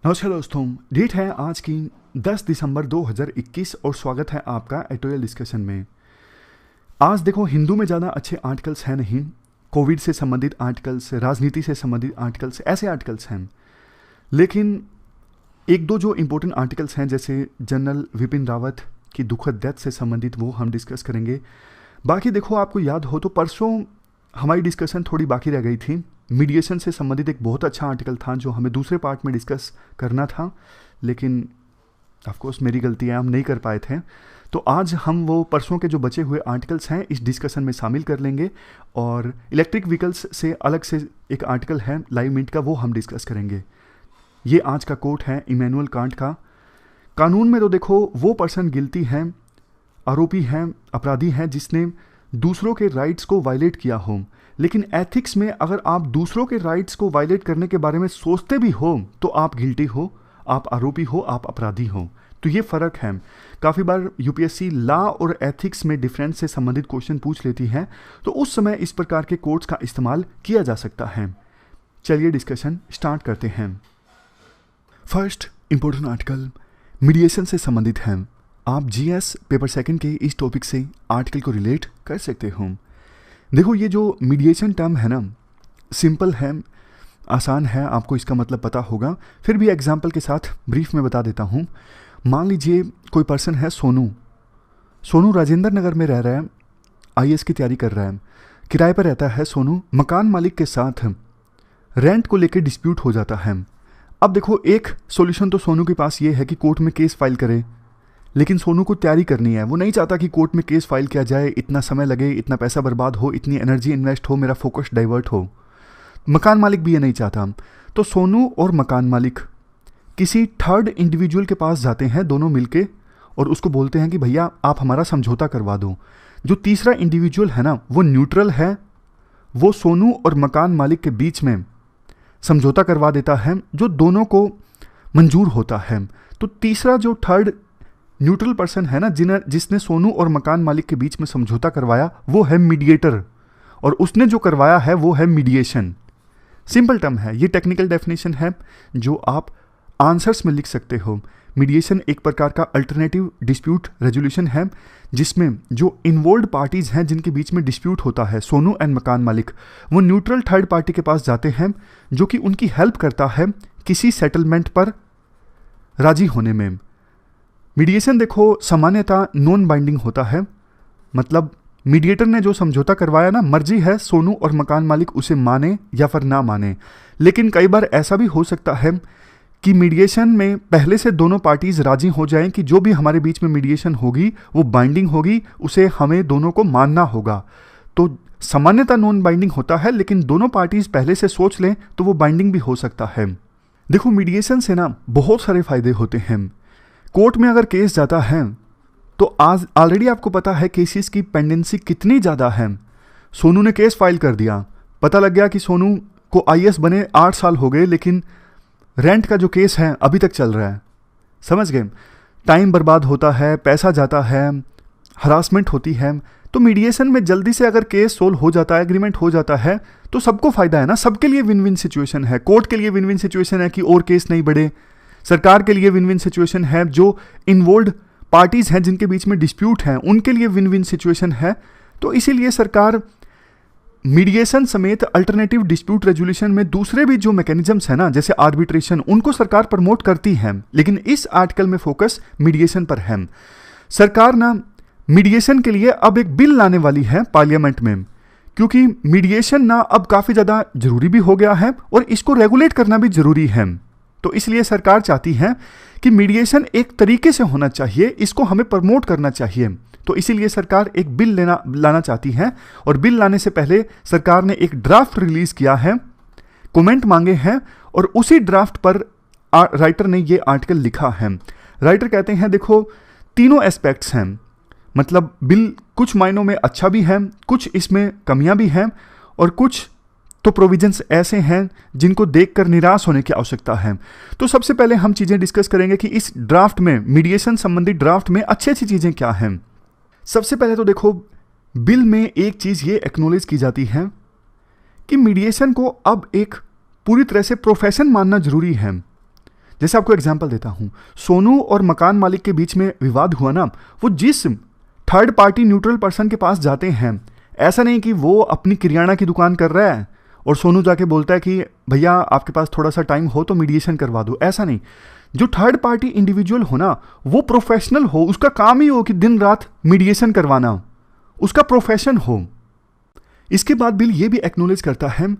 नमस्कार दोस्तों, डेट है आज की 10 दिसंबर 2021 और स्वागत है आपका एडिटोरियल डिस्कशन में। आज देखो, हिंदू में ज़्यादा अच्छे आर्टिकल्स हैं नहीं। कोविड से संबंधित आर्टिकल्स, राजनीति से संबंधित आर्टिकल्स, ऐसे आर्टिकल्स हैं। लेकिन एक दो जो इम्पोर्टेंट आर्टिकल्स हैं, जैसे जनरल विपिन रावत की दुखद डेथ से संबंधित, वो हम डिस्कस करेंगे। बाकी देखो, आपको याद हो तो परसों हमारी डिस्कशन थोड़ी बाकी रह गई थी। मीडिएशन से संबंधित एक बहुत अच्छा आर्टिकल था जो हमें दूसरे पार्ट में डिस्कस करना था, लेकिन ऑफ कोर्स मेरी गलती है, हम नहीं कर पाए थे। तो आज हम वो परसों के जो बचे हुए आर्टिकल्स हैं इस डिस्कशन में शामिल कर लेंगे, और इलेक्ट्रिक व्हीकल्स से अलग से एक आर्टिकल है लाइव मिंट का, वो हम डिस्कस करेंगे। ये आज का कोट है इमैनुअल कांट का। कानून में तो देखो, वो पर्सन गिल्टी है, आरोपी है, अपराधी है जिसने दूसरों के राइट्स को वायलेट किया हो। लेकिन एथिक्स में अगर आप दूसरों के राइट्स को वायलेट करने के बारे में सोचते भी हो तो आप गिल्टी हो, आप आरोपी हो, आप अपराधी हो। तो ये फ़र्क है। काफ़ी बार यूपीएससी लॉ और एथिक्स में डिफरेंस से संबंधित क्वेश्चन पूछ लेती है, तो उस समय इस प्रकार के कोट्स का इस्तेमाल किया जा सकता है। चलिए डिस्कशन स्टार्ट करते हैं। फर्स्ट इंपॉर्टेंट आर्टिकल मीडिएशन से संबंधित है। आप जीएस पेपर सेकंड के इस टॉपिक से आर्टिकल को रिलेट कर सकते हो। देखो, ये जो मीडिएशन टर्म है ना, सिंपल है, आसान है, आपको इसका मतलब पता होगा। फिर भी एग्जाम्पल के साथ ब्रीफ में बता देता हूँ। मान लीजिए कोई पर्सन है सोनू राजेंद्र नगर में रह रहा है, आईएएस की तैयारी कर रहा है, किराए पर रहता है सोनू। मकान मालिक के साथ रेंट को लेकर डिस्प्यूट हो जाता है। अब देखो, एक सॉल्यूशन तो सोनू के पास ये है कि कोर्ट में केस फाइल करे, लेकिन सोनू को तैयारी करनी है। वो नहीं चाहता कि कोर्ट में केस फाइल किया जाए, इतना समय लगे, इतना पैसा बर्बाद हो, इतनी एनर्जी इन्वेस्ट हो, मेरा फोकस डाइवर्ट हो। मकान मालिक भी ये नहीं चाहता। तो सोनू और मकान मालिक किसी थर्ड इंडिविजुअल के पास जाते हैं दोनों मिलके, और उसको बोलते हैं कि भैया आप हमारा समझौता करवा दो। जो तीसरा इंडिविजुअल है ना, वो न्यूट्रल है, वो सोनू और मकान मालिक के बीच में समझौता करवा देता है जो दोनों को मंजूर होता है। तो तीसरा जो थर्ड न्यूट्रल पर्सन है ना, जिसने सोनू और मकान मालिक के बीच में समझौता करवाया, वो है मीडिएटर, और उसने जो करवाया है वो है मीडिएशन। सिंपल टर्म है, ये टेक्निकल डेफिनेशन है जो आप आंसर्स में लिख सकते हो। मीडिएशन एक प्रकार का अल्टरनेटिव डिस्प्यूट रेजोल्यूशन है, जिसमें जो इन्वॉल्व्ड पार्टीज हैं जिनके बीच में डिस्प्यूट होता है, सोनू एंड मकान मालिक, वो न्यूट्रल थर्ड पार्टी के पास जाते हैं जो कि उनकी हेल्प करता है किसी सेटलमेंट पर राजी होने में। मीडिएशन देखो, सामान्यतः नॉन बाइंडिंग होता है, मतलब मीडिएटर ने जो समझौता करवाया ना, मर्जी है सोनू और मकान मालिक उसे माने या फिर ना माने। लेकिन कई बार ऐसा भी हो सकता है कि मीडिएशन में पहले से दोनों पार्टीज राजी हो जाएं कि जो भी हमारे बीच में मीडिएशन होगी वो बाइंडिंग होगी, उसे हमें दोनों को मानना होगा। तो सामान्यतः नॉन बाइंडिंग होता है, लेकिन दोनों पार्टीज पहले से सोच लें तो वो बाइंडिंग भी हो सकता है। देखो, मीडिएशन से ना बहुत सारे फायदे होते हैं। कोर्ट में अगर केस जाता है तो आज ऑलरेडी आपको पता है केसेस की पेंडेंसी कितनी ज़्यादा है। सोनू ने केस फाइल कर दिया, पता लग गया कि सोनू को आईएएस बने 8 साल हो गए, लेकिन रेंट का जो केस है अभी तक चल रहा है। समझ गए? टाइम बर्बाद होता है, पैसा जाता है, हरासमेंट होती है। तो मीडिएशन में जल्दी से अगर केस सोल्व हो जाता है, एग्रीमेंट हो जाता है, तो सबको फायदा है ना, सबके लिए विन विन सिचुएशन है। कोर्ट के लिए विन विन सिचुएशन है कि और केस नहीं बढ़े, सरकार के लिए विन विन सिचुएशन है, जो इन्वॉल्व्ड पार्टीज हैं जिनके बीच में डिस्प्यूट हैं उनके लिए विन विन सिचुएशन है। तो इसीलिए सरकार मीडिएशन समेत अल्टरनेटिव डिस्प्यूट रेजोल्यूशन में दूसरे भी जो मैकेनिज्म्स हैं ना, जैसे आर्बिट्रेशन, उनको सरकार प्रमोट करती है। लेकिन इस आर्टिकल में फोकस मीडिएशन पर है। सरकार ना मीडिएशन के लिए अब एक बिल लाने वाली है पार्लियामेंट में, क्योंकि मीडिएशन ना अब काफ़ी ज़्यादा जरूरी भी हो गया है और इसको रेगुलेट करना भी जरूरी है। तो इसलिए सरकार चाहती है कि मीडिएशन एक तरीके से होना चाहिए, इसको हमें प्रमोट करना चाहिए। तो इसीलिए सरकार एक बिल लाना चाहती है, और बिल लाने से पहले सरकार ने एक ड्राफ्ट रिलीज किया है, कमेंट मांगे हैं, और उसी ड्राफ्ट पर राइटर ने ये आर्टिकल लिखा है। राइटर कहते हैं देखो, तीनों एस्पेक्ट्स हैं, मतलब बिल कुछ मायनों में अच्छा भी है, कुछ इसमें कमियां भी हैं, और कुछ तो प्रोविजंस ऐसे हैं जिनको देखकर निराश होने की आवश्यकता है। तो सबसे पहले हम चीज़ें डिस्कस करेंगे कि इस ड्राफ्ट में, मीडिएशन संबंधी ड्राफ्ट में अच्छी अच्छी चीज़ें क्या हैं। सबसे पहले तो देखो, बिल में एक चीज़ ये एक्नॉलेज की जाती है कि मीडिएशन को अब एक पूरी तरह से प्रोफेशन मानना जरूरी है। जैसे आपको एग्जांपल देता हूं, सोनू और मकान मालिक के बीच में विवाद हुआ ना, वो जिस थर्ड पार्टी न्यूट्रल पर्सन के पास जाते हैं, ऐसा नहीं कि वो अपनी किराना की दुकान कर रहा है और सोनू जाके बोलता है कि भैया आपके पास थोड़ा सा टाइम हो तो मीडिएशन करवा दो, ऐसा नहीं। जो थर्ड पार्टी इंडिविजुअल हो ना, वो प्रोफेशनल हो, उसका काम ही हो कि दिन रात मीडिएशन करवाना, उसका प्रोफेशन हो। इसके बाद बिल ये भी एक्नॉलेज करता है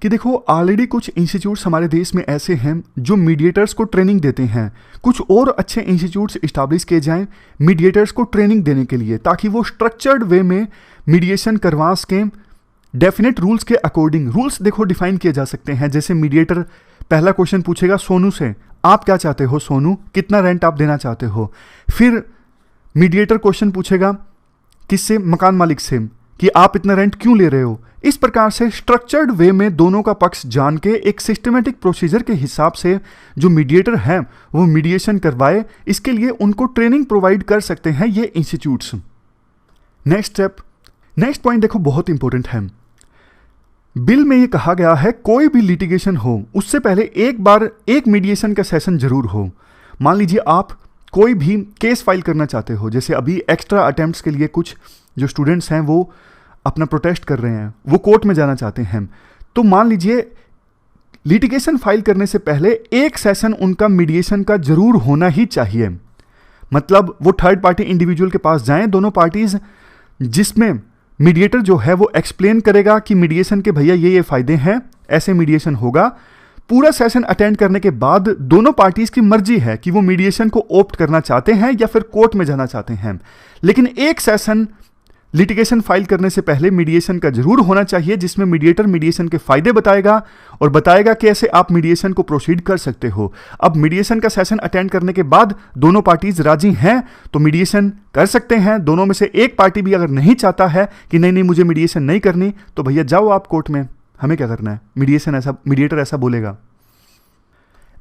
कि देखो ऑलरेडी कुछ इंस्टीट्यूट्स हमारे देश में ऐसे हैं जो मीडिएटर्स को ट्रेनिंग देते हैं, कुछ और अच्छे इंस्टीट्यूट्स इस्टेब्लिश किए जाएं मीडिएटर्स को ट्रेनिंग देने के लिए, ताकि वो स्ट्रक्चर्ड वे में मीडिएशन करवा सकें। डेफिनेट रूल्स के अकॉर्डिंग रूल्स देखो डिफाइन किए जा सकते हैं। जैसे मीडिएटर पहला क्वेश्चन पूछेगा सोनू से, आप क्या चाहते हो सोनू, कितना रेंट आप देना चाहते हो। फिर मीडिएटर क्वेश्चन पूछेगा किससे, मकान मालिक से, कि आप इतना रेंट क्यों ले रहे हो। इस प्रकार से स्ट्रक्चर्ड वे में दोनों का पक्ष जान के एक सिस्टमेटिक प्रोसीजर के हिसाब से जो मीडिएटर है वो मीडिएशन करवाए, इसके लिए उनको ट्रेनिंग प्रोवाइड कर सकते हैं ये इंस्टीट्यूट्स। नेक्स्ट पॉइंट देखो बहुत इंपॉर्टेंट है। बिल में ये कहा गया है कोई भी लिटिगेशन हो उससे पहले एक बार एक मीडिएशन का सेशन जरूर हो। मान लीजिए आप कोई भी केस फाइल करना चाहते हो, जैसे अभी एक्स्ट्रा अटेम्प्ट्स के लिए कुछ जो स्टूडेंट्स हैं वो अपना प्रोटेस्ट कर रहे हैं, वो कोर्ट में जाना चाहते हैं, तो मान लीजिए लिटिगेशन फाइल करने से पहले एक सेशन उनका मीडिएशन का जरूर होना ही चाहिए। मतलब वो थर्ड पार्टी इंडिविजुअल के पास जाएं, दोनों पार्टीज, जिसमें मीडिएटर जो है वो एक्सप्लेन करेगा कि मीडिएशन के भैया ये फायदे हैं, ऐसे मीडिएशन होगा। पूरा सेशन अटेंड करने के बाद दोनों पार्टीज की मर्जी है कि वो मीडिएशन को ऑप्ट करना चाहते हैं या फिर कोर्ट में जाना चाहते हैं, लेकिन एक सेशन लिटिगेशन फाइल करने से पहले मीडिएशन का जरूर होना चाहिए, जिसमें मीडिएटर मीडिएशन के फायदे बताएगा और बताएगा कि कैसे आप मीडिएशन को प्रोसीड कर सकते हो। अब मीडिएशन का सेशन अटेंड करने के बाद दोनों पार्टीज राजी हैं तो मीडिएशन कर सकते हैं। दोनों में से एक पार्टी भी अगर नहीं चाहता है कि नहीं मुझे मीडिएशन नहीं करनी, तो भैया जाओ आप कोर्ट में, हमें क्या करना है, मीडिएटर ऐसा बोलेगा।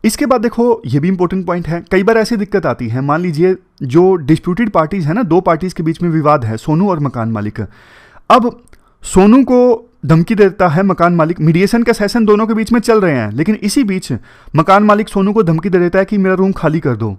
इसके बाद देखो ये भी इंपॉर्टेंट पॉइंट है, कई बार ऐसी दिक्कत आती है, मान लीजिए जो डिस्प्यूटेड पार्टीज है ना, दो पार्टीज के बीच में विवाद है, सोनू और मकान मालिक। अब सोनू को धमकी देता है मकान मालिक, मीडिएशन का सेशन दोनों के बीच में चल रहे हैं, लेकिन इसी बीच मकान मालिक सोनू को धमकी दे देता है कि मेरा रूम खाली कर दो।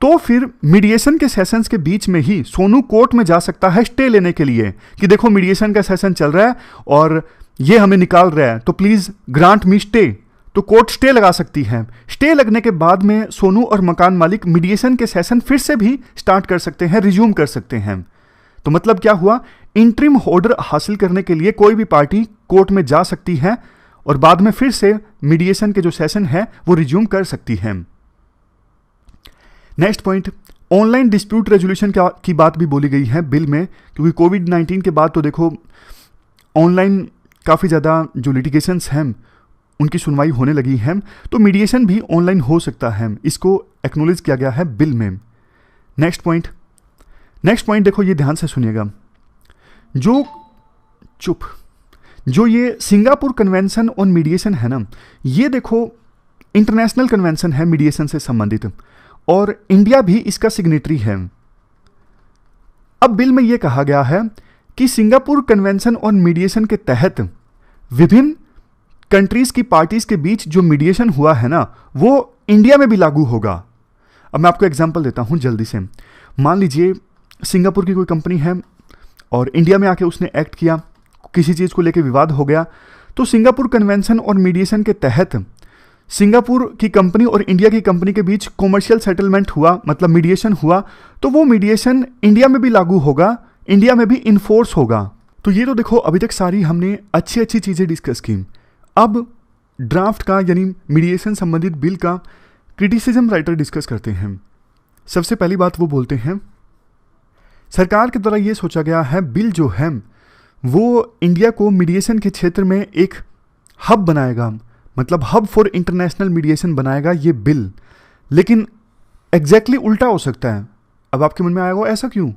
तो फिर मीडिएशन के सेशंस के बीच में ही सोनू कोर्ट में जा सकता है स्टे लेने के लिए कि देखो मीडिएशन का सेशन चल रहा है और ये हमें निकाल रहा है, तो प्लीज ग्रांट मी स्टे। तो कोर्ट स्टे लगा सकती है। स्टे लगने के बाद में सोनू और मकान मालिक मीडिएशन के सेशन फिर से भी स्टार्ट कर सकते हैं, रिज्यूम कर सकते हैं। तो मतलब क्या हुआ, इंटरिम ऑर्डर हासिल करने के लिए कोई भी पार्टी कोर्ट में जा सकती है और बाद में फिर से मीडिएशन के जो सेशन है वो रिज्यूम कर सकती है। Next point, online dispute resolution की बात भी बोली गई है बिल में, क्योंकि कोविड-19 के बाद तो देखो ऑनलाइन काफ़ी ज़्यादा जो लिटिगेशंस हैं उनकी सुनवाई होने लगी है, तो मीडिएशन भी ऑनलाइन हो सकता है, इसको एक्नॉलेज किया गया है बिल में। नेक्स्ट पॉइंट देखो, ये ध्यान से सुनिएगा, जो ये सिंगापुर कन्वेंशन ऑन मीडिएशन है ना, ये देखो इंटरनेशनल कन्वेंशन है मीडिएशन से संबंधित और इंडिया भी इसका सिग्नेटरी है। अब बिल में यह कहा गया है कि सिंगापुर कन्वेंशन ऑन मीडिएशन के तहत विभिन्न कंट्रीज की पार्टीज के बीच जो मीडिएशन हुआ है ना, वो इंडिया में भी लागू होगा। अब मैं आपको एग्जांपल देता हूं जल्दी से। मान लीजिए सिंगापुर की कोई कंपनी है और इंडिया में आके उसने एक्ट किया, किसी चीज़ को लेकर विवाद हो गया, तो सिंगापुर कन्वेंशन और मीडिएशन के तहत सिंगापुर की कंपनी और इंडिया की कंपनी के बीच कॉमर्शियल सेटलमेंट हुआ, मतलब मीडिएशन हुआ, तो वो मीडिएशन इंडिया में भी लागू होगा, इंडिया में भी इन्फोर्स होगा। तो ये तो देखो अभी तक सारी हमने अच्छी अच्छी चीज़ें डिस्कस की। अब ड्राफ्ट का यानी मीडिएशन संबंधित बिल का क्रिटिसिज्म राइटर डिस्कस करते हैं। सबसे पहली बात वो बोलते हैं, सरकार के द्वारा ये सोचा गया है बिल जो है वो इंडिया को मीडिएशन के क्षेत्र में एक हब बनाएगा, मतलब हब फॉर इंटरनेशनल मीडिएशन बनाएगा ये बिल। लेकिन एग्जैक्टली उल्टा हो सकता है। अब आपके मन में आएगा ऐसा क्यों,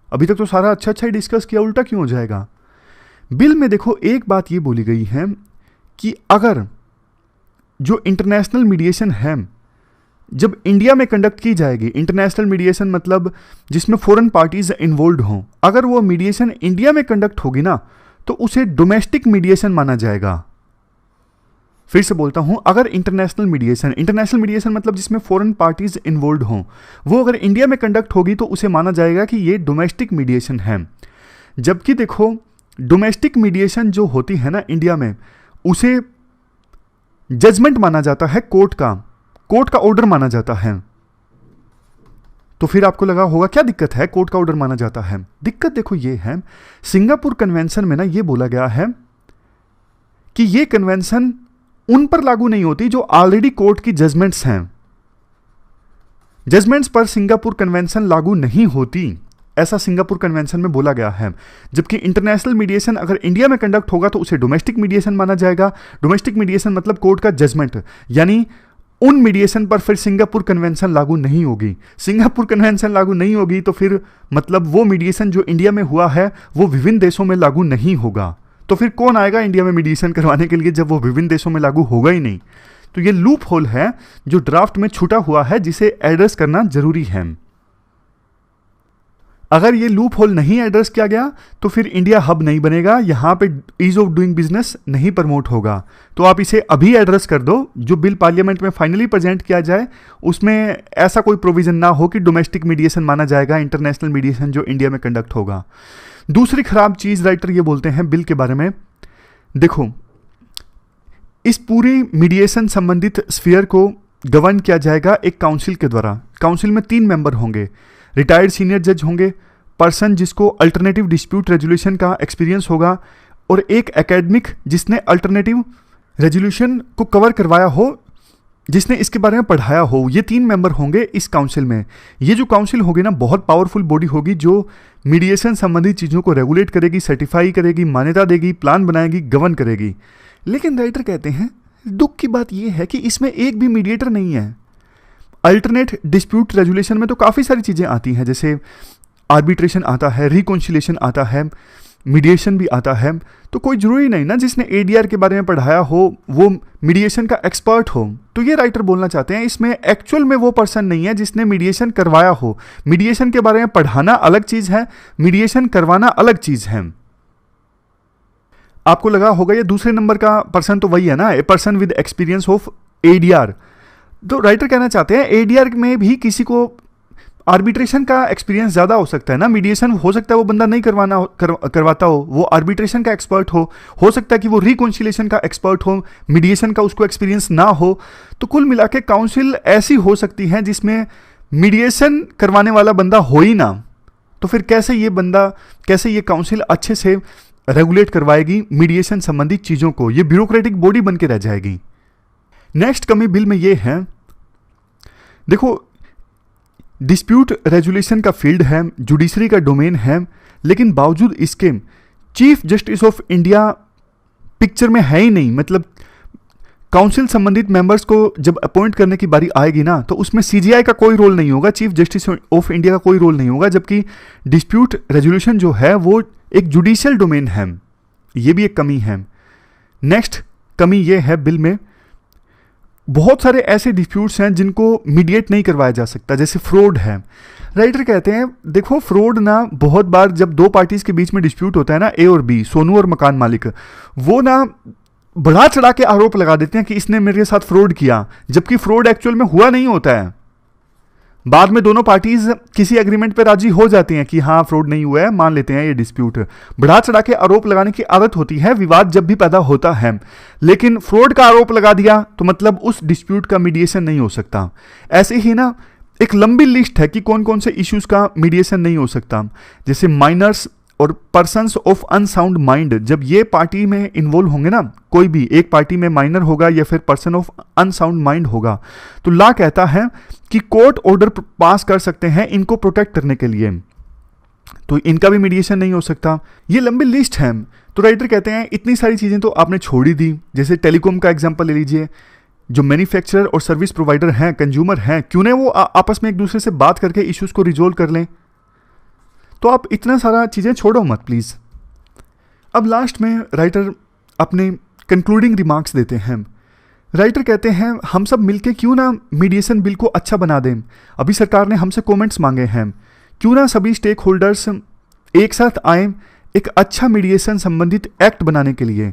अभी तक तो सारा अच्छा ही डिस्कस किया, उल्टा क्यों हो जाएगा। बिल में देखो एक बात ये बोली गई है कि अगर जो इंटरनेशनल मीडिएशन है जब इंडिया में कंडक्ट की जाएगी, इंटरनेशनल मीडिएशन मतलब जिसमें फॉरेन पार्टीज इन्वॉल्व हों, अगर वो मीडिएशन इंडिया में कंडक्ट होगी ना तो उसे डोमेस्टिक मीडिएशन माना जाएगा। फिर से बोलता हूं, अगर इंटरनेशनल मीडिएशन मतलब जिसमें फॉरेन पार्टीज इन्वॉल्व हों, वो अगर इंडिया में कंडक्ट होगी तो उसे माना जाएगा कि ये डोमेस्टिक मीडिएशन है। जबकि देखो, डोमेस्टिक मीडिएशन जो होती है ना इंडिया में, उसे जजमेंट माना जाता है, कोर्ट का ऑर्डर माना जाता है। तो फिर आपको लगा होगा क्या दिक्कत है, कोर्ट का ऑर्डर माना जाता है। दिक्कत देखो ये है, सिंगापुर कन्वेंशन में ना ये बोला गया है कि ये कन्वेंशन उन पर लागू नहीं होती जो ऑलरेडी कोर्ट की जजमेंट्स हैं। जजमेंट्स पर सिंगापुर कन्वेंशन लागू नहीं होती, ऐसा सिंगापुर कन्वेंशन में बोला गया है। जबकि इंटरनेशनल मीडिएशन अगर इंडिया में कंडक्ट होगा तो उसे डोमेस्टिक मीडिएशन माना जाएगा। डोमेस्टिक मीडिएशन मतलब कोर्ट का जजमेंट, यानी उन मीडिएशन पर फिर सिंगापुर कन्वेंशन लागू नहीं होगी। सिंगापुर कन्वेंशन लागू नहीं होगी तो फिर मतलब वो मीडिएशन जो इंडिया में हुआ है वो विभिन्न देशों में लागू नहीं होगा। तो फिर कौन आएगा इंडिया में मीडिएशन करवाने के लिए जब वो विभिन्न देशों में लागू होगा ही नहीं। तो ये लूप होल है जो ड्राफ्ट में छूटा हुआ है, जिसे एड्रेस करना जरूरी है। अगर ये लूप होल नहीं एड्रेस किया गया तो फिर इंडिया हब नहीं बनेगा, यहां पे ईज ऑफ डूइंग बिजनेस नहीं प्रमोट होगा। तो आप इसे अभी एड्रेस कर दो, जो बिल पार्लियामेंट में फाइनली प्रेजेंट किया जाए उसमें ऐसा कोई प्रोविजन ना हो कि डोमेस्टिक मीडिएशन माना जाएगा इंटरनेशनल मीडिएशन जो इंडिया में कंडक्ट होगा। दूसरी खराब चीज राइटर ये बोलते हैं बिल के बारे में, देखो इस पूरी मीडिएशन संबंधित स्फीयर को गवर्न किया जाएगा एक काउंसिल के द्वारा। काउंसिल में 3 मेंबर होंगे, रिटायर्ड सीनियर जज होंगे, पर्सन जिसको अल्टरनेटिव डिस्प्यूट रेजोल्यूशन का एक्सपीरियंस होगा, और एक एकेडमिक जिसने अल्टरनेटिव रेजोल्यूशन को कवर करवाया हो, जिसने इसके बारे में पढ़ाया हो। ये 3 मेंबर होंगे इस काउंसिल में। ये जो काउंसिल होगी ना, बहुत पावरफुल बॉडी होगी जो मीडिएशन संबंधित चीज़ों को रेगुलेट करेगी, सर्टिफाई करेगी, मान्यता देगी, प्लान बनाएगी, गवर्न करेगी। लेकिन राइटर कहते हैं दुख की बात यह है कि इसमें एक भी मीडिएटर नहीं है। अल्टरनेट डिस्प्यूट रेजोल्यूशन में तो काफ़ी सारी चीज़ें आती हैं, जैसे आर्बिट्रेशन आता है, रिकॉन्सिलिएशन आता है, मीडिएशन भी आता है। तो कोई जरूरी नहीं ना जिसने एडीआर के बारे में पढ़ाया हो वो मीडिएशन का एक्सपर्ट हो। तो ये राइटर बोलना चाहते हैं इसमें एक्चुअल में वो पर्सन नहीं है जिसने मीडिएशन करवाया हो। मीडिएशन के बारे में पढ़ाना अलग चीज़ है, मीडिएशन करवाना अलग चीज़ है। आपको लगा होगा ये दूसरे नंबर का पर्सन तो वही है ना, a person with experience of ADR. तो राइटर कहना चाहते हैं एडीआर में भी किसी को आर्बिट्रेशन का एक्सपीरियंस ज़्यादा हो सकता है ना। मीडिएशन हो सकता है वो बंदा नहीं करवाता हो, वो आर्बिट्रेशन का एक्सपर्ट हो सकता है कि वो रिकॉन्सिलिएशन का एक्सपर्ट हो, मीडिएशन का उसको एक्सपीरियंस ना हो। तो कुल मिला के काउंसिल ऐसी हो सकती है जिसमें मीडिएशन करवाने वाला बंदा हो ही ना। तो फिर कैसे ये काउंसिल अच्छे से रेगुलेट करवाएगी मीडिएशन संबंधित चीज़ों को, ये ब्यूरोक्रेटिक बॉडी बन के रह जाएगी। नेक्स्ट कमी बिल में ये है, देखो डिस्प्यूट रेजोल्यूशन का फील्ड है, जुडिशरी का डोमेन है, लेकिन बावजूद इसके chief justice of India picture में है ही नहीं। मतलब काउंसिल संबंधित मेंबर्स को जब अपॉइंट करने की बारी आएगी ना तो उसमें सीजीआई का कोई रोल नहीं होगा, चीफ जस्टिस ऑफ इंडिया का कोई रोल नहीं होगा। जबकि डिस्प्यूट रेजोल्यूशन जो है वो एक जुडिशियल डोमेन है, ये भी एक कमी है। नेक्स्ट कमी ये है बिल में, बहुत सारे ऐसे डिस्प्यूट्स हैं जिनको मीडिएट नहीं करवाया जा सकता, जैसे फ्रॉड है। राइटर कहते हैं देखो फ्रॉड ना बहुत बार जब 2 पार्टीज के बीच में डिस्प्यूट होता है ना, ए और बी, सोनू और मकान मालिक, वो ना बढ़ा चढ़ा के आरोप लगा देते हैं कि इसने मेरे साथ फ्रॉड किया, जबकि फ्रॉड एक्चुअल में हुआ नहीं होता है। बाद में दोनों पार्टीज किसी एग्रीमेंट पे राजी हो जाती हैं कि हाँ फ्रॉड नहीं हुआ है, मान लेते हैं ये डिस्प्यूट। बढ़ा चढ़ा के आरोप लगाने की आदत होती है विवाद जब भी पैदा होता है, लेकिन फ्रॉड का आरोप लगा दिया तो मतलब उस डिस्प्यूट का मीडिएशन नहीं हो सकता। ऐसे ही ना एक लंबी लिस्ट है कि कौन कौन से इश्यूज का मीडिएशन नहीं हो सकता, जैसे माइनर्स और पर्सन्स ऑफ अनसाउंड माइंड। जब ये पार्टी में इन्वॉल्व होंगे ना, कोई भी एक पार्टी में माइनर होगा या फिर पर्सन ऑफ अनसाउंड माइंड होगा, तो लॉ कहता है कि कोर्ट ऑर्डर पास कर सकते हैं इनको प्रोटेक्ट करने के लिए, तो इनका भी मीडिएशन नहीं हो सकता। ये लंबी लिस्ट है। तो राइटर कहते हैं इतनी सारी चीज़ें तो आपने छोड़ ही दी। जैसे टेलीकॉम का एग्जाम्पल ले लीजिए, जो मैन्युफैक्चरर और सर्विस प्रोवाइडर हैं, कंज्यूमर हैं, क्यों नहीं वो आपस में एक दूसरे से बात करके इश्यूज को रिजोल्व कर लें। तो आप इतना सारा चीज़ें छोड़ो मत प्लीज़। अब लास्ट में राइटर अपने कंक्लूडिंग रिमार्क्स देते हैं। राइटर कहते हैं हम सब मिलके क्यों ना मीडिएशन बिल को अच्छा बना दें। अभी सरकार ने हमसे कमेंट्स मांगे हैं, क्यों ना सभी स्टेक होल्डर्स एक साथ आएँ एक अच्छा मीडिएशन संबंधित एक्ट बनाने के लिए।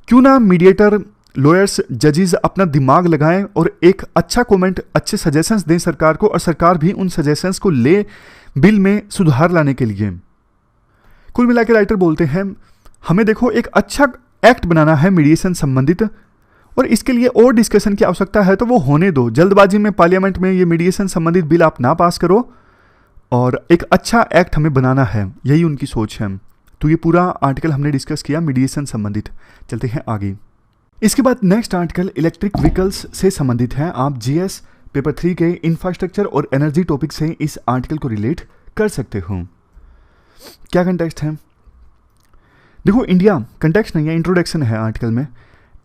क्यों ना मीडिएटर लॉयर्स, जजेस अपना दिमाग लगाएं और एक अच्छा कमेंट, अच्छे सजेशंस दें सरकार को, और सरकार भी उन सजेशंस को ले बिल में सुधार लाने के लिए। कुल मिलाकर राइटर बोलते हैं हमें देखो एक अच्छा एक्ट बनाना है मीडिएशन संबंधित, और इसके लिए और डिस्कशन की आवश्यकता है तो वो होने दो। जल्दबाजी में पार्लियामेंट में ये मीडिएशन संबंधित बिल आप ना पास करो, और एक अच्छा एक्ट हमें बनाना है, यही उनकी सोच है। तो ये पूरा आर्टिकल हमने डिस्कस किया मीडिएशन संबंधित। चलते हैं आगे। इसके बाद नेक्स्ट आर्टिकल इलेक्ट्रिक व्हीकल्स से संबंधित है। आप जीएस पेपर 3 के इंफ्रास्ट्रक्चर और एनर्जी टॉपिक से इस आर्टिकल को रिलेट कर सकते हो। क्या कंटेक्स्ट है? देखो इंडिया, कंटेक्स्ट नहीं है, इंट्रोडक्शन है आर्टिकल में।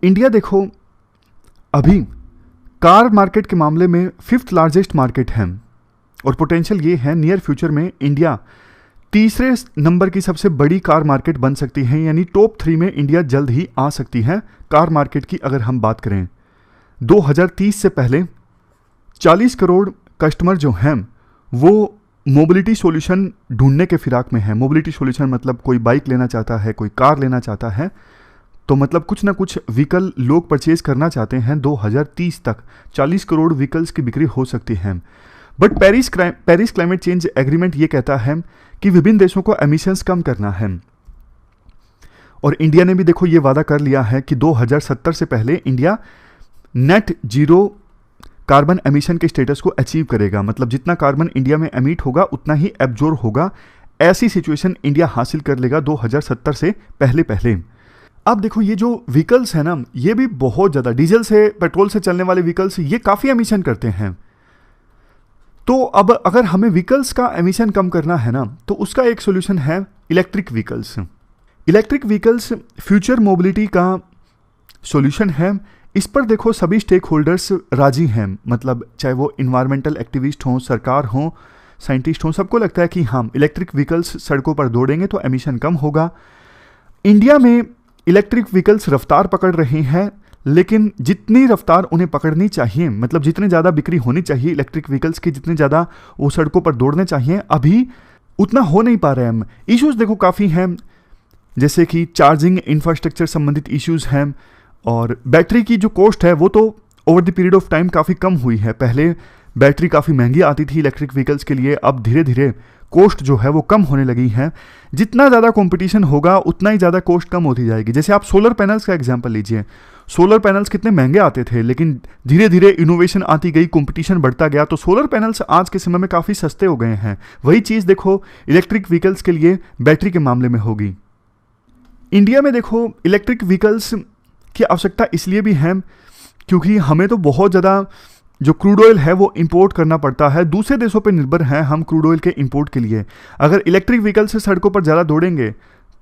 इंडिया देखो अभी कार मार्केट के मामले में 5th लार्जेस्ट मार्केट है, और पोटेंशियल ये है नियर फ्यूचर में इंडिया तीसरे नंबर की सबसे बड़ी कार मार्केट बन सकती है, यानी टॉप 3 में इंडिया जल्द ही आ सकती है कार मार्केट की। अगर हम बात करें 2030 से पहले 40 करोड़ कस्टमर जो हैं वो मोबिलिटी सॉल्यूशन ढूंढने के फिराक में है। मोबिलिटी सॉल्यूशन मतलब कोई बाइक लेना चाहता है, कोई कार लेना चाहता है, तो मतलब कुछ ना कुछ व्हीकल लोग परचेज करना चाहते हैं। 2030 तक 40 करोड़ व्हीकल्स की बिक्री हो सकती है। But Paris climate change agreement ये कहता है कि विभिन्न देशों को एमिशंस कम करना है, और इंडिया ने भी देखो ये वादा कर लिया है कि 2070 से पहले India net zero carbon emission के स्टेटस को अचीव करेगा। मतलब जितना कार्बन इंडिया में एमिट होगा उतना ही एब्जॉर्ब होगा। ऐसी सिचुएशन इंडिया हासिल कर लेगा 2070 से पहले। अब देखो ये जो व्हीकल्स है ना, ये भी बहुत ज़्यादा डीजल से, पेट्रोल से चलने वाले व्हीकल्स ये काफ़ी एमिशन करते हैं। तो अब अगर हमें व्हीकल्स का एमिशन कम करना है ना, तो उसका एक सोल्यूशन है electric vehicles. Electric vehicles future mobility का सॉल्यूशन है। इस पर देखो सभी स्टेक होल्डर्स राजी हैं, मतलब चाहे वो इन्वायरमेंटल एक्टिविस्ट हों, सरकार हों, साइंटिस्ट हों, सबको लगता है कि हम इलेक्ट्रिक व्हीकल्स सड़कों पर दौड़ेंगे तो एमिशन कम होगा। इंडिया में इलेक्ट्रिक व्हीकल्स रफ्तार पकड़ रहे हैं, लेकिन जितनी रफ्तार उन्हें पकड़नी चाहिए, मतलब जितने ज़्यादा बिक्री होनी चाहिए इलेक्ट्रिक व्हीकल्स की, जितने ज़्यादा वो सड़कों पर दौड़ने चाहिए, अभी उतना हो नहीं पा रहे हैं। इश्यूज़ देखो काफ़ी हैं, जैसे कि चार्जिंग इंफ्रास्ट्रक्चर संबंधित इश्यूज़ हैं, और बैटरी की जो कॉस्ट है वो तो over the period of time काफ़ी कम हुई है। पहले बैटरी काफ़ी महंगी आती थी इलेक्ट्रिक व्हीकल्स के लिए, अब धीरे धीरे कॉस्ट जो है वो कम होने लगी है। जितना ज़्यादा कंपटीशन होगा उतना ही ज़्यादा कॉस्ट कम होती जाएगी। जैसे आप सोलर पैनल्स का एग्जांपल लीजिए, सोलर पैनल्स कितने महंगे आते थे, लेकिन धीरे धीरे इनोवेशन आती गई, कंपटीशन बढ़ता गया, तो सोलर पैनल्स आज के समय में काफ़ी सस्ते हो गए हैं। वही चीज़ देखो इलेक्ट्रिक व्हीकल्स के लिए बैटरी के मामले में होगी। इंडिया में देखो इलेक्ट्रिक व्हीकल्स की आवश्यकता इसलिए भी है क्योंकि हमें तो बहुत ज़्यादा जो क्रूड ऑयल है वो इंपोर्ट करना पड़ता है। दूसरे देशों पे निर्भर हैं हम क्रूड ऑयल के इंपोर्ट के लिए। अगर इलेक्ट्रिक व्हीकल से सड़कों पर ज़्यादा दौड़ेंगे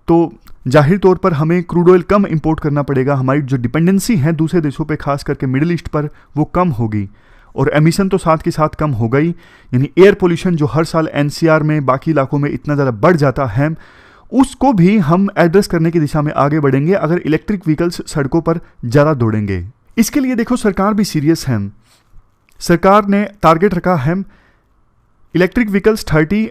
तो जाहिर तौर पर हमें क्रूड ऑयल कम इंपोर्ट करना पड़ेगा। हमारी जो डिपेंडेंसी है दूसरे देशों पे, खास करके मिडिल ईस्ट पर, वो कम होगी, और एमिशन तो साथ के साथ कम हो गई। यानी एयर पोल्यूशन जो हर साल एनसीआर में, बाकी इलाकों में इतना ज़्यादा बढ़ जाता है, उसको भी हम एड्रेस करने की दिशा में आगे बढ़ेंगे अगर इलेक्ट्रिक व्हीकल्स सड़कों पर ज़्यादा दौड़ेंगे। इसके लिए देखो सरकार भी सीरियस है। सरकार ने टारगेट रखा है इलेक्ट्रिक व्हीकल्स 30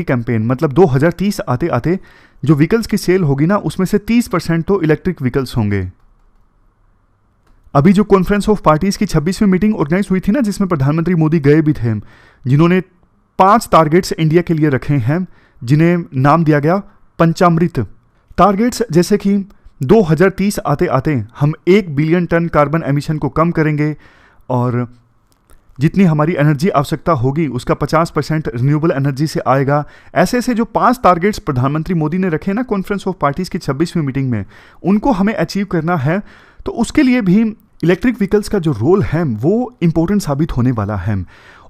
कैंपेन, मतलब 2030 आते आते जो व्हीकल्स की सेल होगी ना, उसमें से 30% तो इलेक्ट्रिक व्हीकल्स होंगे। अभी जो कॉन्फ्रेंस ऑफ पार्टीज की 26वीं मीटिंग ऑर्गेनाइज हुई थी ना, जिसमें प्रधानमंत्री मोदी गए भी थे, जिन्होंने 5 टारगेट्स इंडिया के लिए रखे हैं, जिन्हें नाम दिया गया पंचामृत टारगेट्स। जैसे कि 2030 आते आते हम 1 बिलियन टन कार्बन एमिशन को कम करेंगे, और जितनी हमारी एनर्जी आवश्यकता होगी उसका 50% रिन्यूएबल एनर्जी से आएगा। ऐसे ऐसे जो 5 टारगेट्स प्रधानमंत्री मोदी ने रखे ना कॉन्फ्रेंस ऑफ पार्टीज की 26वीं मीटिंग में, उनको हमें अचीव करना है। तो उसके लिए भी इलेक्ट्रिक व्हीकल्स का जो रोल है वो इंपॉर्टेंट साबित होने वाला है।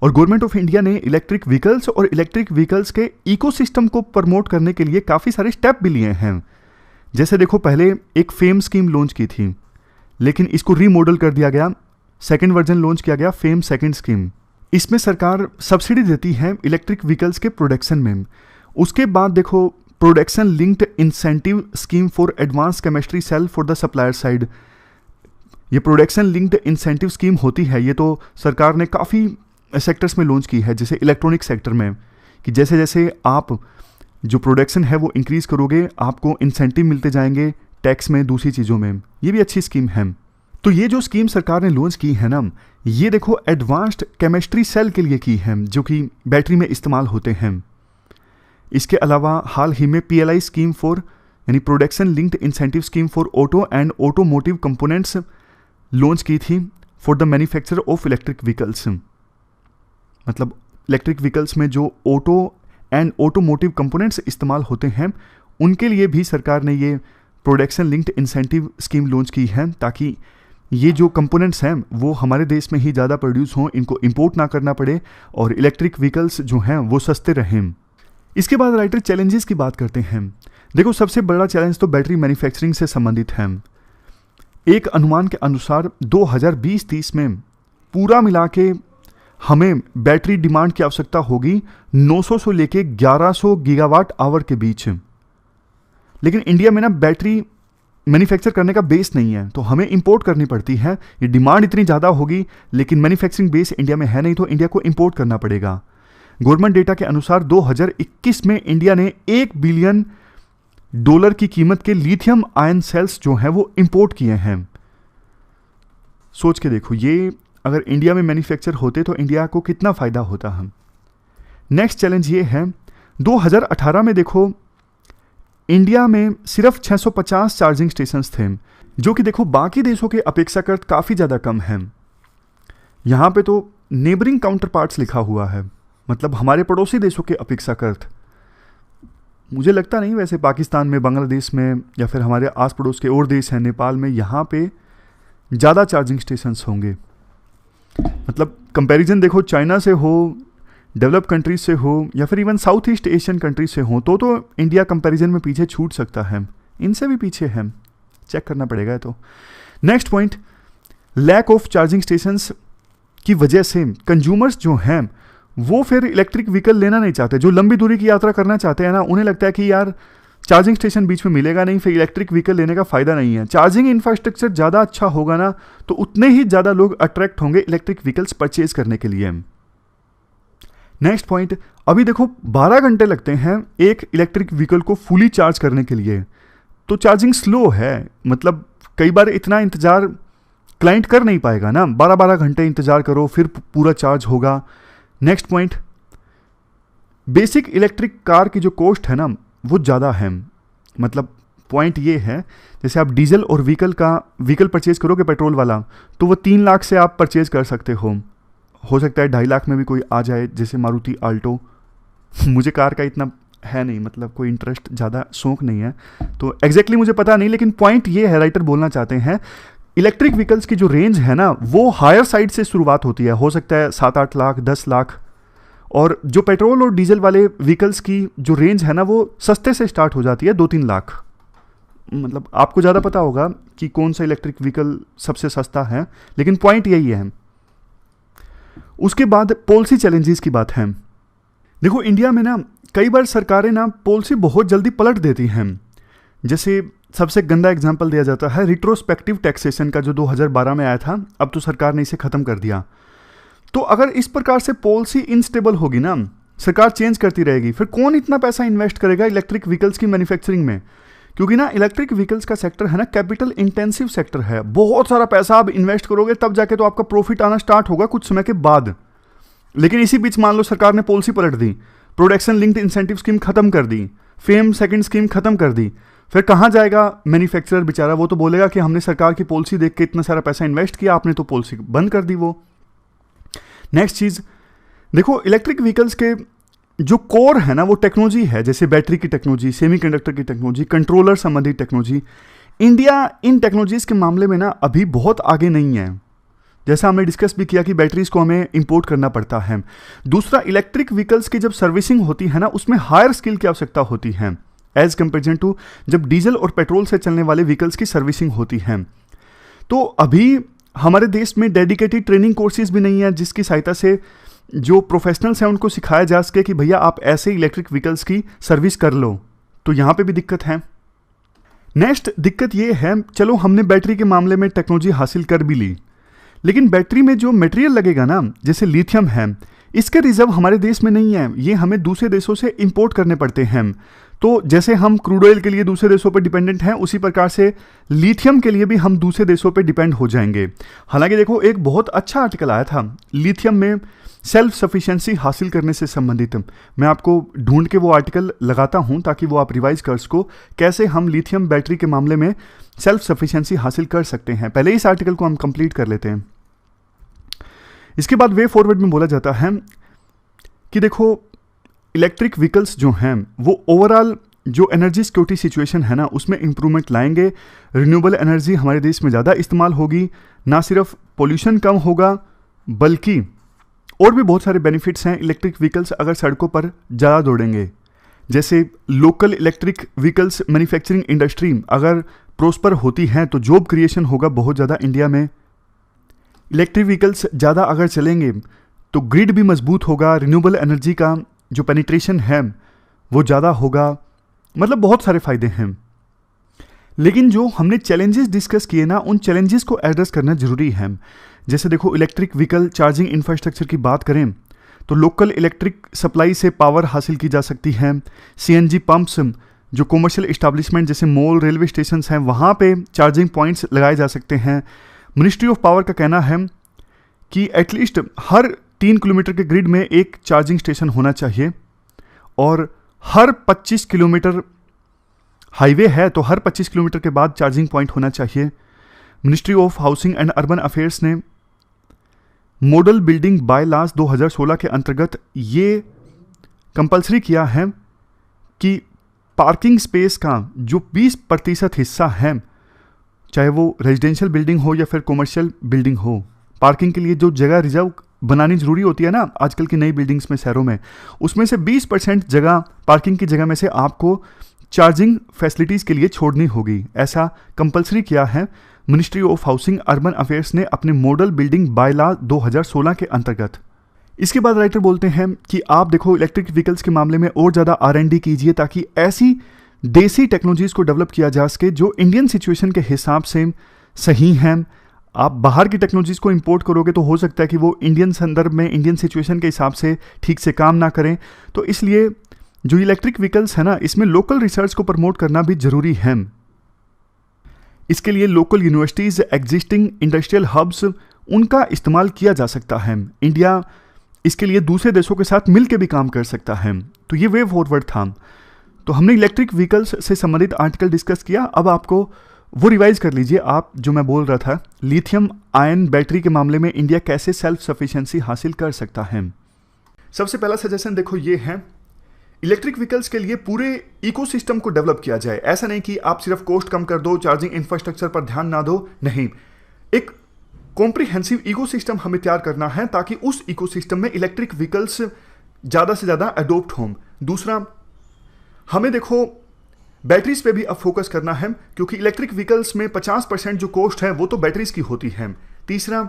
और गवर्नमेंट ऑफ इंडिया ने इलेक्ट्रिक व्हीकल्स और इलेक्ट्रिक व्हीकल्स के इकोसिस्टम को प्रमोट करने के लिए काफ़ी सारे स्टेप भी लिए हैं। जैसे देखो पहले एक फेम स्कीम लॉन्च की थी, लेकिन इसको रीमॉडल कर दिया गया, सेकेंड वर्जन लॉन्च किया गया, फेम सेकेंड स्कीम। इसमें सरकार सब्सिडी देती है इलेक्ट्रिक व्हीकल्स के प्रोडक्शन में। उसके बाद देखो production linked incentive scheme for advance chemistry cell for the supplier side. ये प्रोडक्शन लिंक्ड इंसेंटिव स्कीम होती है, ये तो सरकार ने काफ़ी सेक्टर्स में लॉन्च की है, जैसे इलेक्ट्रॉनिक सेक्टर में, कि जैसे जैसे आप जो प्रोडक्शन है वो इंक्रीज़ करोगे आपको इंसेंटिव मिलते जाएंगे, टैक्स में, दूसरी चीज़ों में, ये भी अच्छी स्कीम है। तो ये जो स्कीम सरकार ने लॉन्च की है ना, ये देखो एडवांस्ड केमिस्ट्री सेल के लिए की है, जो कि बैटरी में इस्तेमाल होते हैं। इसके अलावा हाल ही में PLI स्कीम फॉर यानी production linked incentive scheme for auto and automotive components launch की थी for the manufacture of electric vehicles. मतलब इलेक्ट्रिक व्हीकल्स में जो ऑटो एंड ऑटोमोटिव कंपोनेंट्स इस्तेमाल होते हैं, उनके लिए भी सरकार ने ये production linked incentive scheme launch की है, ताकि ये जो कंपोनेंट्स हैं वो हमारे देश में ही ज़्यादा प्रोड्यूस हों, इनको इंपोर्ट ना करना पड़े और इलेक्ट्रिक व्हीकल्स जो हैं वो सस्ते रहें। इसके बाद राइटर चैलेंजेस की बात करते हैं। देखो सबसे बड़ा चैलेंज तो बैटरी मैन्युफैक्चरिंग से संबंधित है। एक अनुमान के अनुसार 2020-30 में पूरा मिला के हमें बैटरी डिमांड की आवश्यकता होगी 900 से लेके 1100 गीगावाट आवर के बीच। लेकिन इंडिया में ना बैटरी मैन्युफैक्चर करने का बेस नहीं है, तो हमें इंपोर्ट करनी पड़ती है। ये डिमांड इतनी ज़्यादा होगी लेकिन मैन्युफैक्चरिंग बेस इंडिया में है नहीं, तो इंडिया को इंपोर्ट करना पड़ेगा। गवर्नमेंट डेटा के अनुसार 2021 में इंडिया ने $1 बिलियन की कीमत के लिथियम आयन सेल्स जो हैं वो इंपोर्ट किए हैं। सोच के देखो, ये अगर इंडिया में मैन्युफैक्चर होते तो इंडिया को कितना फ़ायदा होता। हम नेक्स्ट चैलेंज ये है, 2018 में देखो इंडिया में सिर्फ 650 चार्जिंग स्टेशंस थे, जो कि देखो बाकी देशों के अपेक्षाकृत काफ़ी ज़्यादा कम है। यहाँ पे तो नेबरिंग काउंटर पार्ट्स लिखा हुआ है, मतलब हमारे पड़ोसी देशों के अपेक्षाकृत। मुझे लगता नहीं वैसे पाकिस्तान में, बांग्लादेश में या फिर हमारे आस पड़ोस के और देश हैं, नेपाल में, यहाँ पे ज़्यादा चार्जिंग स्टेशंस होंगे। मतलब कंपैरिजन देखो चाइना से हो, डेवलप कंट्रीज से हो या फिर even south east Asian countries से हो, तो इंडिया कंपैरिजन में पीछे छूट सकता है, इनसे भी पीछे है, चेक करना पड़ेगा। तो next point, lack of charging stations की वजह से कंज्यूमर्स जो हैं वो फिर इलेक्ट्रिक व्हीकल लेना नहीं चाहते। जो लंबी दूरी की यात्रा करना चाहते हैं ना, उन्हें लगता है कि यार चार्जिंग स्टेशन बीच में मिलेगा नहीं, फिर इलेक्ट्रिक व्हीकल लेने का फ़ायदा नहीं है। चार्जिंग इंफ्रास्ट्रक्चर ज़्यादा अच्छा होगा ना, तो उतने ही ज़्यादा लोग अट्रैक्ट होंगे इलेक्ट्रिक व्हीकल्स परचेज करने के लिए। नेक्स्ट पॉइंट, अभी देखो 12 घंटे लगते हैं एक इलेक्ट्रिक व्हीकल को फुली चार्ज करने के लिए, तो चार्जिंग स्लो है। मतलब कई बार इतना इंतज़ार क्लाइंट कर नहीं पाएगा ना, 12-12 घंटे इंतज़ार करो फिर पूरा चार्ज होगा। Next point, basic electric car की जो कॉस्ट है ना वो ज़्यादा है। मतलब पॉइंट ये है, जैसे आप डीजल और व्हीकल परचेज करोगे पेट्रोल वाला, तो वो 3 लाख से आप परचेज कर सकते हो सकता है 2.5 लाख में भी कोई आ जाए, जैसे मारुति आल्टो। मुझे कार का इतना है नहीं, मतलब कोई इंटरेस्ट ज़्यादा शौक नहीं है, तो एग्जैक्टली मुझे पता नहीं। लेकिन पॉइंट ये है, राइटर बोलना चाहते हैं इलेक्ट्रिक व्हीकल्स की जो रेंज है ना वो हायर साइड से शुरुआत होती है, हो सकता है 7-8 लाख 10 लाख, और जो पेट्रोल और डीजल वाले व्हीकल्स की जो रेंज है ना वो सस्ते से स्टार्ट हो जाती है 2-3 लाख। मतलब आपको ज़्यादा पता होगा कि कौन सा इलेक्ट्रिक व्हीकल सबसे सस्ता है, लेकिन पॉइंट यही है। उसके बाद पॉलिसी चैलेंजेस की बात है। देखो इंडिया में ना कई बार सरकारें ना पॉलिसी बहुत जल्दी पलट देती हैं। जैसे सबसे गंदा एग्जांपल दिया जाता है रिट्रोस्पेक्टिव टैक्सेशन का, जो 2012 में आया था, अब तो सरकार ने इसे ख़त्म कर दिया। तो अगर इस प्रकार से पॉलिसी इनस्टेबल होगी ना, सरकार चेंज करती रहेगी, फिर कौन इतना पैसा इन्वेस्ट करेगा इलेक्ट्रिक व्हीकल्स की मैन्युफैक्चरिंग में? क्योंकि ना इलेक्ट्रिक व्हीकल्स का सेक्टर है ना कैपिटल इंटेंसिव सेक्टर है, बहुत सारा पैसा आप इन्वेस्ट करोगे तब जाके तो आपका प्रॉफिट आना स्टार्ट होगा कुछ समय के बाद। लेकिन इसी बीच मान लो सरकार ने पॉलिसी पलट दी, प्रोडक्शन लिंक्ड इंसेंटिव स्कीम खत्म कर दी, फेम सेकंड स्कीम खत्म कर दी, फिर कहाँ जाएगा मैन्युफैक्चरर बेचारा? वो तो बोलेगा कि हमने सरकार की पॉलिसी देख के इतना सारा पैसा इन्वेस्ट किया, आपने तो पॉलिसी बंद कर दी वो। नेक्स्ट चीज़ देखो, इलेक्ट्रिक व्हीकल्स के जो कोर है ना वो टेक्नोलॉजी है, जैसे बैटरी की टेक्नोलॉजी, सेमीकंडक्टर की टेक्नोलॉजी, कंट्रोलर संबंधित टेक्नोलॉजी। इंडिया इन टेक्नोलॉजीज़ के मामले में ना अभी बहुत आगे नहीं है। जैसा हमने डिस्कस भी किया कि बैटरीज को हमें इंपोर्ट करना पड़ता है। दूसरा, इलेक्ट्रिक व्हीकल्स की जब सर्विसिंग होती है ना उसमें हायर स्किल की आवश्यकता होती है एज कंपेरिजन टू जब डीजल और पेट्रोल से चलने वाले व्हीकल्स की सर्विसिंग होती है। तो अभी हमारे देश में डेडिकेटेड ट्रेनिंग कोर्सेज भी नहीं है जिसकी सहायता से जो प्रोफेशनल्स हैं उनको सिखाया जा सके कि भैया आप ऐसे इलेक्ट्रिक व्हीकल्स की सर्विस कर लो। तो यहाँ पे भी दिक्कत है। नेक्स्ट दिक्कत ये है, चलो हमने बैटरी के मामले में टेक्नोलॉजी हासिल कर भी ली, लेकिन बैटरी में जो मटेरियल लगेगा ना, जैसे लिथियम है, इसके रिजर्व हमारे देश में नहीं है, ये हमें दूसरे देशों से इंपोर्ट करने पड़ते हैं। तो जैसे हम क्रूड ऑयल के लिए दूसरे देशों पर डिपेंडेंट हैं, उसी प्रकार से लिथियम के लिए भी हम दूसरे देशों पर डिपेंड हो जाएंगे। हालांकि देखो, एक बहुत अच्छा आर्टिकल आया था लिथियम में सेल्फ सफिशिएंसी हासिल करने से संबंधित। मैं आपको ढूंढ के वो आर्टिकल लगाता हूं ताकि वो आप रिवाइज कर सको, कैसे हम लिथियम बैटरी के मामले में सेल्फ सफिशिएंसी हासिल कर सकते हैं। पहले इस आर्टिकल को हम कंप्लीट कर लेते हैं। इसके बाद वे फॉरवर्ड में बोला जाता है कि देखो, इलेक्ट्रिक व्हीकल्स जो हैं वो ओवरऑल जो एनर्जी सिक्योरिटी सिचुएशन है ना, उसमें इंप्रूवमेंट लाएंगे। रिन्यूएबल एनर्जी हमारे देश में ज़्यादा इस्तेमाल होगी, ना सिर्फ पोल्यूशन कम होगा बल्कि और भी बहुत सारे बेनिफिट्स हैं इलेक्ट्रिक व्हीकल्स अगर सड़कों पर ज़्यादा दौड़ेंगे। जैसे local electric vehicles manufacturing industry अगर प्रोस्पर होती हैं तो जॉब क्रिएशन होगा बहुत ज़्यादा इंडिया में। इलेक्ट्रिक व्हीकल्स ज़्यादा अगर चलेंगे तो ग्रिड भी मजबूत होगा, रिन्यूएबल एनर्जी का जो पेनिट्रेशन है वो ज़्यादा होगा, मतलब बहुत सारे फायदे हैं। लेकिन जो हमने चैलेंजेस डिस्कस किए ना, उन चैलेंजेस को एड्रेस करना जरूरी है। जैसे देखो, इलेक्ट्रिक व्हीकल चार्जिंग इंफ्रास्ट्रक्चर की बात करें तो लोकल इलेक्ट्रिक सप्लाई से पावर हासिल की जा सकती है। सीएनजी पंप्स जो कमर्शियल इस्टेब्लिशमेंट जैसे मॉल, रेलवे स्टेशन हैं, वहाँ पे चार्जिंग पॉइंट्स लगाए जा सकते हैं। मिनिस्ट्री ऑफ पावर का कहना है कि एटलीस्ट हर 3 किलोमीटर के ग्रिड में एक चार्जिंग स्टेशन होना चाहिए, और हर 25 किलोमीटर हाईवे है तो हर 25 किलोमीटर के बाद चार्जिंग पॉइंट होना चाहिए। Ministry of housing and urban affairs ने मॉडल बिल्डिंग बाय लॉज 2016 के अंतर्गत ये कंपलसरी किया है कि पार्किंग स्पेस का जो 20% हिस्सा है, चाहे वो रेजिडेंशियल बिल्डिंग हो या फिर कमर्शियल बिल्डिंग हो, पार्किंग के लिए जो जगह रिजर्व बनानी जरूरी होती है ना आजकल की नई बिल्डिंग्स में, शहरों में, उसमें से 20% जगह पार्किंग की जगह में से आपको चार्जिंग फैसिलिटीज़ के लिए छोड़नी होगी। ऐसा कंपलसरी किया है ministry of housing urban affairs ने अपने मॉडल बिल्डिंग बाय लॉ 2016 के अंतर्गत। इसके बाद राइटर बोलते हैं कि आप देखो, इलेक्ट्रिक व्हीकल्स के मामले में और ज़्यादा R&D कीजिए ताकि ऐसी देसी टेक्नोलॉजीज़ को डेवलप किया जा सके जो इंडियन सिचुएशन के हिसाब से सही हैं। आप बाहर की टेक्नोलॉजीज़ को इंपोर्ट करोगे तो हो सकता है कि वो इंडियन संदर्भ में, इंडियन सिचुएशन के हिसाब से ठीक से काम ना करें। तो इसलिए जो इलेक्ट्रिक व्हीकल्स है ना, इसमें लोकल रिसर्च को प्रमोट करना भी जरूरी है। इसके लिए local universities, existing industrial hubs, उनका इस्तेमाल किया जा सकता है। इंडिया इसके लिए दूसरे देशों के साथ मिलकर भी काम कर सकता है। तो ये वे फॉरवर्ड था। तो हमने इलेक्ट्रिक व्हीकल्स से संबंधित आर्टिकल डिस्कस किया। अब आपको वो रिवाइज कर लीजिए आप, जो मैं बोल रहा था, लिथियम आयन बैटरी के मामले में इंडिया कैसे सेल्फ सफिशिएंसी हासिल कर सकता है। सबसे पहला सजेशन देखो ये है, इलेक्ट्रिक व्हीकल्स के लिए पूरे इकोसिस्टम को डेवलप किया जाए। ऐसा नहीं कि आप सिर्फ कॉस्ट कम कर दो, चार्जिंग इंफ्रास्ट्रक्चर पर ध्यान ना दो, नहीं, एक कॉम्प्रिहेंसिव इकोसिस्टम हमें तैयार करना है ताकि उस इकोसिस्टम में इलेक्ट्रिक व्हीकल्स ज़्यादा से ज़्यादा अडोप्ट हों। दूसरा, हमें देखो बैटरीज पे भी अब फोकस करना है क्योंकि इलेक्ट्रिक व्हीकल्स में 50% जो कॉस्ट है वो तो बैटरीज की होती है। तीसरा,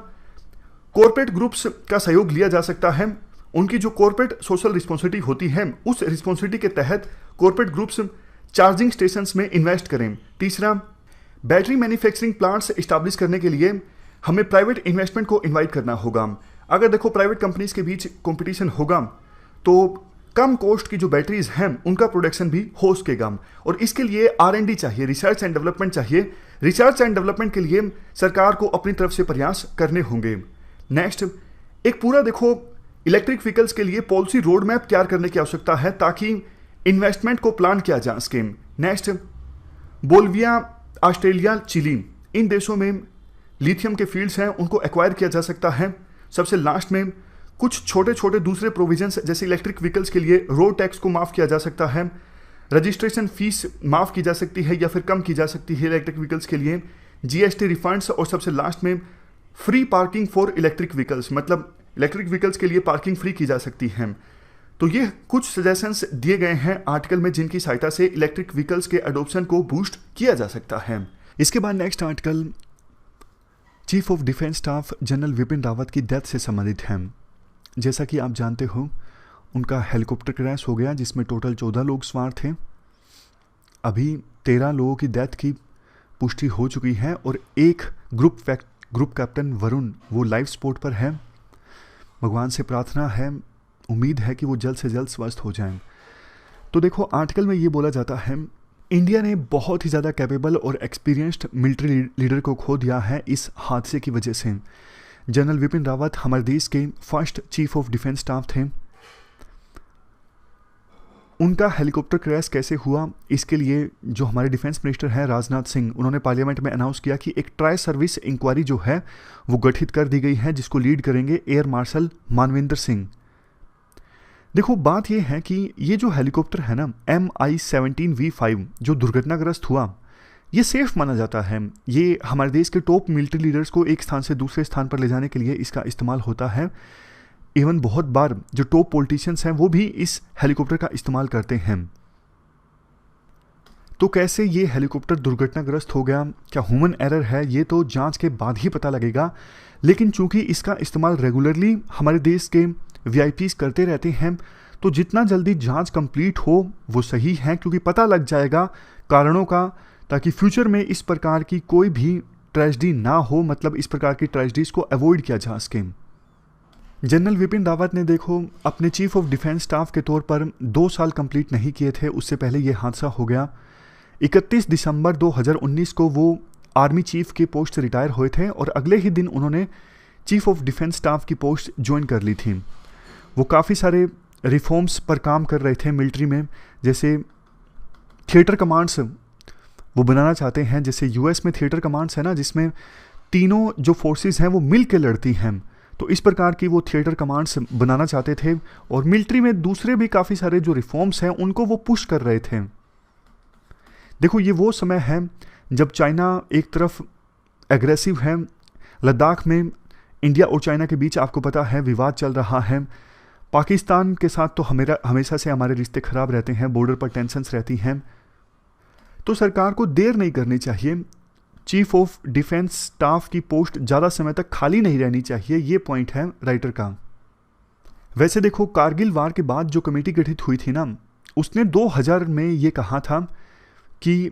कॉर्पोरेट ग्रुप्स का सहयोग लिया जा सकता है। उनकी जो कॉर्पोरेट सोशल रिस्पॉन्सिबिलिटी होती है, उस रिस्पॉन्सिबिलिटी के तहत कॉर्पोरेट ग्रुप्स चार्जिंग स्टेशंस में इन्वेस्ट करें। तीसरा, बैटरी मैन्युफैक्चरिंग प्लांट्स इस्टेब्लिश करने के लिए हमें प्राइवेट इन्वेस्टमेंट को इन्वाइट करना होगा। अगर देखो प्राइवेट कंपनीज के बीच कंपटीशन होगा तो कम कॉस्ट की जो बैटरीज हैं उनका प्रोडक्शन भी हो सकेगा, और इसके लिए R&D चाहिए, रिसर्च एंड डेवलपमेंट चाहिए। रिसर्च एंड डेवलपमेंट के लिए सरकार को अपनी तरफ से प्रयास करने होंगे। नेक्स्ट, एक पूरा देखो इलेक्ट्रिक व्हीकल्स के लिए पॉलिसी रोड मैप तैयार करने की आवश्यकता है ताकि इन्वेस्टमेंट को प्लान किया जा सके। नेक्स्ट, बोलिविया, ऑस्ट्रेलिया, चिली, इन देशों में लिथियम के फील्ड्स हैं, उनको एक्वायर किया जा सकता है। सबसे लास्ट में कुछ छोटे छोटे दूसरे प्रोविजंस जैसे इलेक्ट्रिक व्हीकल्स के लिए रोड टैक्स को माफ़ किया जा सकता है, रजिस्ट्रेशन फीस माफ़ की जा सकती है या फिर कम की जा सकती है इलेक्ट्रिक व्हीकल्स के लिए, GST रिफंड्स, और सबसे लास्ट में free parking for electric vehicles, मतलब इलेक्ट्रिक व्हीकल्स के लिए पार्किंग फ्री की जा सकती है। तो ये कुछ सजेशंस दिए गए हैं आर्टिकल में जिनकी सहायता से इलेक्ट्रिक व्हीकल्स के अडोप्शन को बूस्ट किया जा सकता है। इसके बाद next article chief of defence staff general Vipin Rawat की डेथ से संबंधित है। जैसा कि आप जानते हो, उनका हेलीकॉप्टर क्रैश हो गया जिसमें टोटल 14 लोग सवार थे। अभी 13 लोगों की डेथ की पुष्टि हो चुकी है और एक ग्रुप कैप्टन वरुण वो लाइफ सपोर्ट पर है। भगवान से प्रार्थना है, उम्मीद है कि वो जल्द से जल्द स्वस्थ हो जाएं। तो देखो आर्टिकल में ये बोला जाता है, इंडिया ने बहुत ही ज़्यादा कैपेबल और एक्सपीरियंस्ड मिलिट्री लीडर को खो दिया है इस हादसे की वजह से। जनरल विपिन रावत हमारे देश के first chief of defence staff थे। उनका हेलीकॉप्टर क्रैश कैसे हुआ, इसके लिए जो हमारे डिफेंस मिनिस्टर हैं राजनाथ सिंह, उन्होंने पार्लियामेंट में अनाउंस किया कि एक ट्राई सर्विस इंक्वायरी जो है वो गठित कर दी गई है, जिसको लीड करेंगे एयर मार्शल मानविंदर सिंह। देखो बात ये है कि ये जो हेलीकॉप्टर है ना MI-17V5 जो दुर्घटनाग्रस्त हुआ, ये सेफ माना जाता है। ये हमारे देश के टॉप मिलिट्री लीडर्स को एक स्थान से दूसरे स्थान पर ले जाने के लिए इसका इस्तेमाल होता है। इवन बहुत बार जो टॉप पॉलिटिशियंस हैं वो भी इस हेलीकॉप्टर का इस्तेमाल करते हैं। तो कैसे ये हेलीकॉप्टर दुर्घटनाग्रस्त हो गया, क्या ह्यूमन एरर है, ये तो जांच के बाद ही पता लगेगा। लेकिन चूंकि इसका इस्तेमाल रेगुलरली हमारे देश के VIPs करते रहते हैं, तो जितना जल्दी जांच कंप्लीट हो वो सही है, क्योंकि पता लग जाएगा कारणों का, ताकि फ्यूचर में इस प्रकार की कोई भी ट्रेजेडी ना हो, मतलब इस प्रकार की ट्रेजेडीज को अवॉइड किया जा सके। जनरल विपिन रावत ने देखो अपने चीफ ऑफ डिफेंस स्टाफ के तौर पर 2 साल कंप्लीट नहीं किए थे, उससे पहले ये हादसा हो गया। 31 दिसंबर 2019 को वो आर्मी चीफ के पोस्ट से रिटायर हुए थे और अगले ही दिन उन्होंने चीफ ऑफ डिफेंस स्टाफ की पोस्ट ज्वाइन कर ली थी। वो काफ़ी सारे रिफॉर्म्स पर काम कर रहे थे मिलिट्री में, जैसे थिएटर कमांड्स वो बनाना चाहते हैं। जैसे US में थिएटर कमांड्स है ना, जिसमें तीनों जो फोर्सेस हैं वो मिल के लड़ती हैं, तो इस प्रकार की वो थिएटर कमांड्स बनाना चाहते थे। और मिलिट्री में दूसरे भी काफ़ी सारे जो रिफॉर्म्स हैं उनको वो पुश कर रहे थे। देखो ये वो समय है जब चाइना एक तरफ एग्रेसिव है, लद्दाख में इंडिया और चाइना के बीच आपको पता है विवाद चल रहा है। पाकिस्तान के साथ तो हमेशा से हमारे रिश्ते खराब रहते हैं, बॉर्डर पर टेंशन्स रहती हैं। तो सरकार को देर नहीं करनी चाहिए, चीफ ऑफ डिफेंस स्टाफ की पोस्ट ज़्यादा समय तक खाली नहीं रहनी चाहिए, ये पॉइंट है राइटर का। वैसे देखो कारगिल वार के बाद जो कमेटी गठित हुई थी ना, उसने 2000 में ये कहा था कि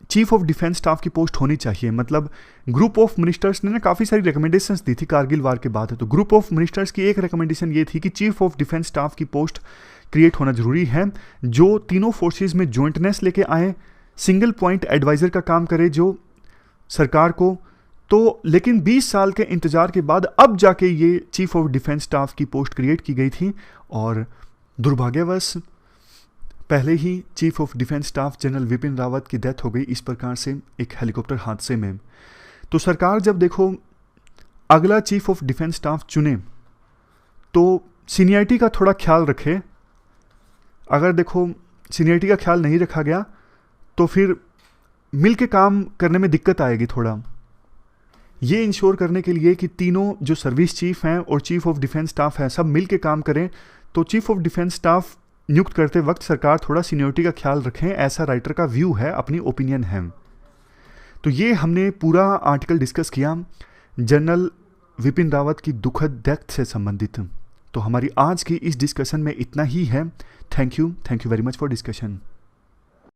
चीफ ऑफ डिफेंस स्टाफ की पोस्ट होनी चाहिए। मतलब ग्रुप ऑफ मिनिस्टर्स ने ना काफ़ी सारी रिकमेंडेशंस दी थी कारगिल वार के बाद। तो ग्रुप ऑफ मिनिस्टर्स की एक रिकमेंडेशन ये थी कि चीफ ऑफ डिफेंस स्टाफ की पोस्ट क्रिएट होना जरूरी है, जो तीनों फोर्सेज में जॉइंटनेस लेके आए, सिंगल पॉइंट एडवाइज़र का काम करे जो सरकार को। तो लेकिन 20 साल के इंतजार के बाद अब जाके ये चीफ ऑफ डिफेंस स्टाफ की पोस्ट क्रिएट की गई थी, और दुर्भाग्यवश पहले ही chief of defence staff general Vipin Rawat की डेथ हो गई इस प्रकार से एक हेलीकॉप्टर हादसे में। तो सरकार जब देखो अगला चीफ ऑफ डिफेंस स्टाफ चुने तो सीनियरिटी का थोड़ा ख्याल रखे। अगर देखो सीनियरिटी का ख्याल नहीं रखा गया तो फिर मिल के काम करने में दिक्कत आएगी थोड़ा। ये इंश्योर करने के लिए कि तीनों जो सर्विस चीफ हैं और चीफ ऑफ डिफेंस स्टाफ हैं सब मिल के काम करें, तो चीफ ऑफ डिफेंस स्टाफ नियुक्त करते वक्त सरकार थोड़ा सीनियरिटी का ख्याल रखें, ऐसा राइटर का व्यू है, अपनी ओपिनियन है। तो ये हमने पूरा आर्टिकल डिस्कस किया जनरल विपिन रावत की दुखद डेथ से संबंधित। तो हमारी आज की इस डिस्कशन में इतना ही है। Thank you very much for discussion.